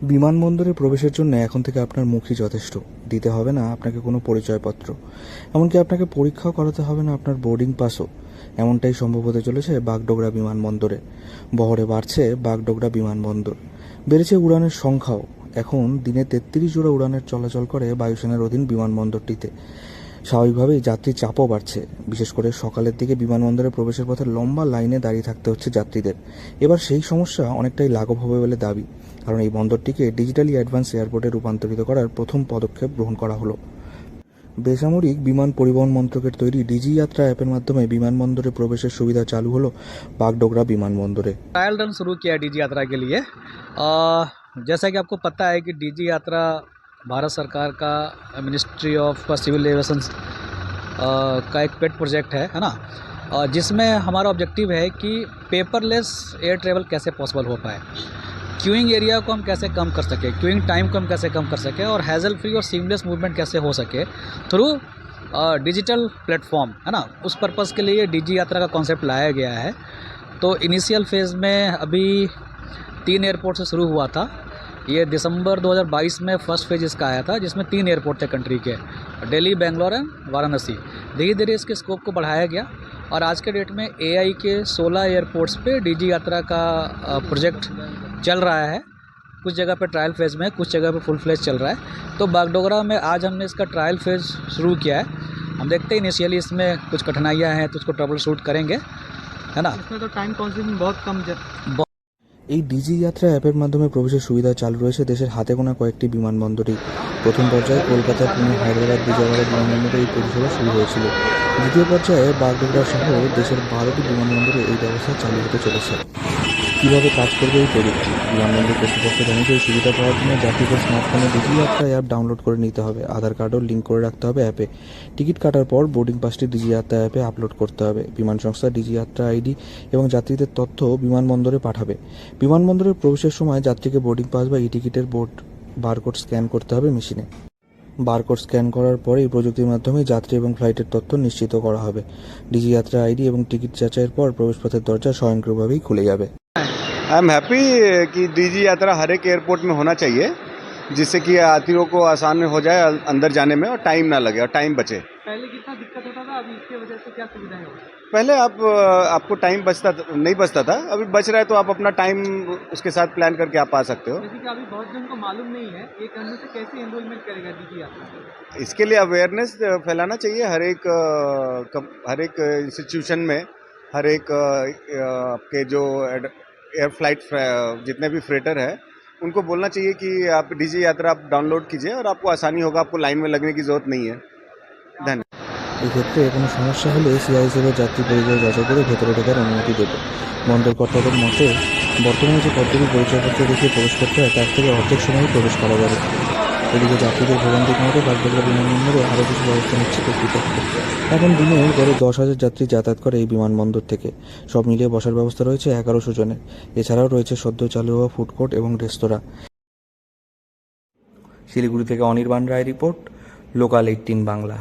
বিমানবন্দরে প্রবেশের জন্য এখন থেকে আপনার মুখই যথেষ্ট। দিতে হবে না আপনাকে কোনো পরিচয়পত্র, এমনকি আপনাকে পরীক্ষাও করাতে হবে না আপনার বোর্ডিং পাসও। এমনটাই সম্ভব হতে চলেছে বাগডোগরা বিমানবন্দরে। বহরে বাড়ছে বাগডোগরা বিমানবন্দর, বেড়েছে উড়ানের সংখ্যাও। এখন দিনে 33 জোড়া উড়ানের চলাচল করে বায়ুসেনার অধীন বিমানবন্দরটিতে। স্বাভাবিকভাবেই যাত্রী চাপও বাড়ছে। বিশেষ করে সকালের দিকে বিমানবন্দরে প্রবেশের পথে লম্বা লাইনে দাঁড়িয়ে থাকতে হচ্ছে যাত্রীদের। এবার সেই সমস্যা অনেকটাই লাঘব হবে বলে দাবি, কারণ এই বন্দরটিকে ডিজিটালি অ্যাডভান্স এয়ারপোর্টে রূপান্তরিত করার প্রথম পদক্ষেপ গ্রহণ করা হলো। বেসামরিক বিমান পরিবহন মন্ত্রকের তৈরি ডিজি यात्रा অ্যাপের মাধ্যমে বিমানবন্দরে প্রবেশের সুবিধা চালু হলো বাগডোগরা বিমানবন্দরে। ट्रायल रन शुरू किया है डीजी यात्रा के लिए। जैसा कि आपको पता है कि डीजी यात्रा भारत सरकार का मिनिस्ट्री ऑफ सिविल एविएशन का एक पेट प्रोजेक्ट है ना, जिसमें हमारा ऑब्जेक्टिव है कि पेपरलेस एयर ट्रेवल कैसे पॉसिबल हो पाए, क्यूइंग एरिया को हम कैसे कम कर सके, क्यूइंग टाइम को हम कैसे कम कर सके, और हैजल फ्री और सीमलेस मूवमेंट कैसे हो सके थ्रू डिजिटल प्लेटफॉर्म, है ना। उस पर्पज़ के लिए डीजी यात्रा का कॉन्सेप्ट लाया गया है। तो इनिशियल फेज़ में अभी 3 एयरपोर्ट से शुरू हुआ था। ये दिसंबर 2022 में फर्स्ट फेज इसका आया था, जिसमें 3 एयरपोर्ट थे कंट्री के, दिल्ली, बेंगलोर एंड वाराणसी। धीरे धीरे इसके स्कोप को बढ़ाया गया और आज के डेट में एआई के 16 एयरपोर्ट्स पे डीजी यात्रा का प्रोजेक्ट चल रहा है। कुछ जगह पे ट्रायल फेज़ में, कुछ जगह पे फुल फ्लेज चल रहा है। तो बागडोगरा में आज हमने इसका ट्रायल फेज़ शुरू किया है। हम देखते हैं इनिशियली इसमें कुछ कठिनाइयाँ हैं तो उसको ट्रबल शूट करेंगे, है ना। इसमें तो टाइम कंज्यूमिंग बहुत कम এই ডিজি यात्रा অ্যাপের মাধ্যমে প্রবেশের সুবিধা চালু রয়েছে দেশের হাতে গোনা কয়েকটি বিমানবন্দরেই। প্রথম পর্যায়ে কলকাতা, পুনে, হায়দ্রাবাদ, বিজয়ওয়াড়া বিমানবন্দরে এই পরিষেবা শুরু হয়েছিল। দ্বিতীয় পর্যায়ে বাগডোগরা সহ দেশের 12টি বিমানবন্দরে এই ব্যবস্থা চালু হতে চলেছে। কীভাবে কাজ করবে এই প্রযুক্তি? বিমানবন্দর কর্তৃপক্ষ জানিয়েছে এই সুবিধা পাওয়ার জন্য যাত্রীদের স্মার্টফোনে ডিজি यात्रा অ্যাপ ডাউনলোড করে নিতে হবে। আধার কার্ডও লিঙ্ক করে রাখতে হবে অ্যাপে। টিকিট কাটার পর বোর্ডিং পাসটি ডিজি यात्रा অ্যাপে আপলোড করতে হবে। বিমান সংস্থা ডিজি यात्रा আইডি এবং যাত্রীদের তথ্য বিমানবন্দরে পাঠাবে। বিমানবন্দরের প্রবেশের সময় যাত্রীকে বোর্ডিং পাস বা ই টিকিটের বারকোড স্ক্যান করতে হবে মেশিনে। বারকোড স্ক্যান করার পরে এই প্রযুক্তির মাধ্যমে যাত্রী এবং ফ্লাইটের তথ্য নিশ্চিত করা হবে। ডিজি यात्रा আইডি এবং টিকিট যাচাইয়ের পর প্রবেশপথের দরজা স্বয়ংক্রিয়ভাবেই খুলে যাবে। आई एम हैप्पी कि डीजी यात्रा हर एक एयरपोर्ट में होना चाहिए, जिससे कि यात्रियों को आसान हो जाए अंदर जाने में और टाइम ना लगे और टाइम बचे। पहले कितना दिक्कत होता था, अभी इसकी वजह से क्या सुविधाएं हो? पहले आपको टाइम नहीं बचता था, अभी बच रहा है तो आप अपना टाइम उसके साथ प्लान करके आप आ सकते हो। जैसे कि अभी बहुत जन को मालूम नहीं है, ये करने से कैसे एनरोलमेंट करेगा डीजी यात्रा? इसके लिए अवेयरनेस फैलाना चाहिए हर एक इंस्टीट्यूशन में, हर एक आपके जो एयर फ्लाइट जितने भी फ्रेटर है उनको बोलना चाहिए कि आप डीजी यात्रा आप डाउनलोड कीजिए और आपको आसानी होगा, आपको लाइन में लगने की जरूरत नहीं है। धन्यवाद। এক্ষেত্রে কোনো সমস্যা হলে সিআইএসএফের যাত্রী পরিচয় যাচাই করে ভেতরে ঢোকার অনুমতি দেবে। বন্দর কর্তাদের মতে বর্তমানে যে পদ্ধতি পরিচয়পত্র দেখিয়ে প্রবেশ করতে হয় তার থেকে অর্ধেক সময় প্রবেশ করা যাবে। এদিকে যাত্রীদের ভোগান্তি কমাতে বাগডোগরা বিমানবন্দরে আরও কিছু ব্যবস্থা নিচ্ছে কর্তৃপক্ষ। এখন দিনে গড়ে 10,000 যাত্রী যাতায়াত করে এই বিমানবন্দর থেকে। সব মিলিয়ে বসার ব্যবস্থা রয়েছে 1100 জনের। এছাড়াও রয়েছে সদ্য চালু হওয়া ফুড কোর্ট এবং রেস্তোরাঁ। শিলিগুড়ি থেকে অনির্বাণ রায় রিপোর্ট, লোকাল 18 বাংলা।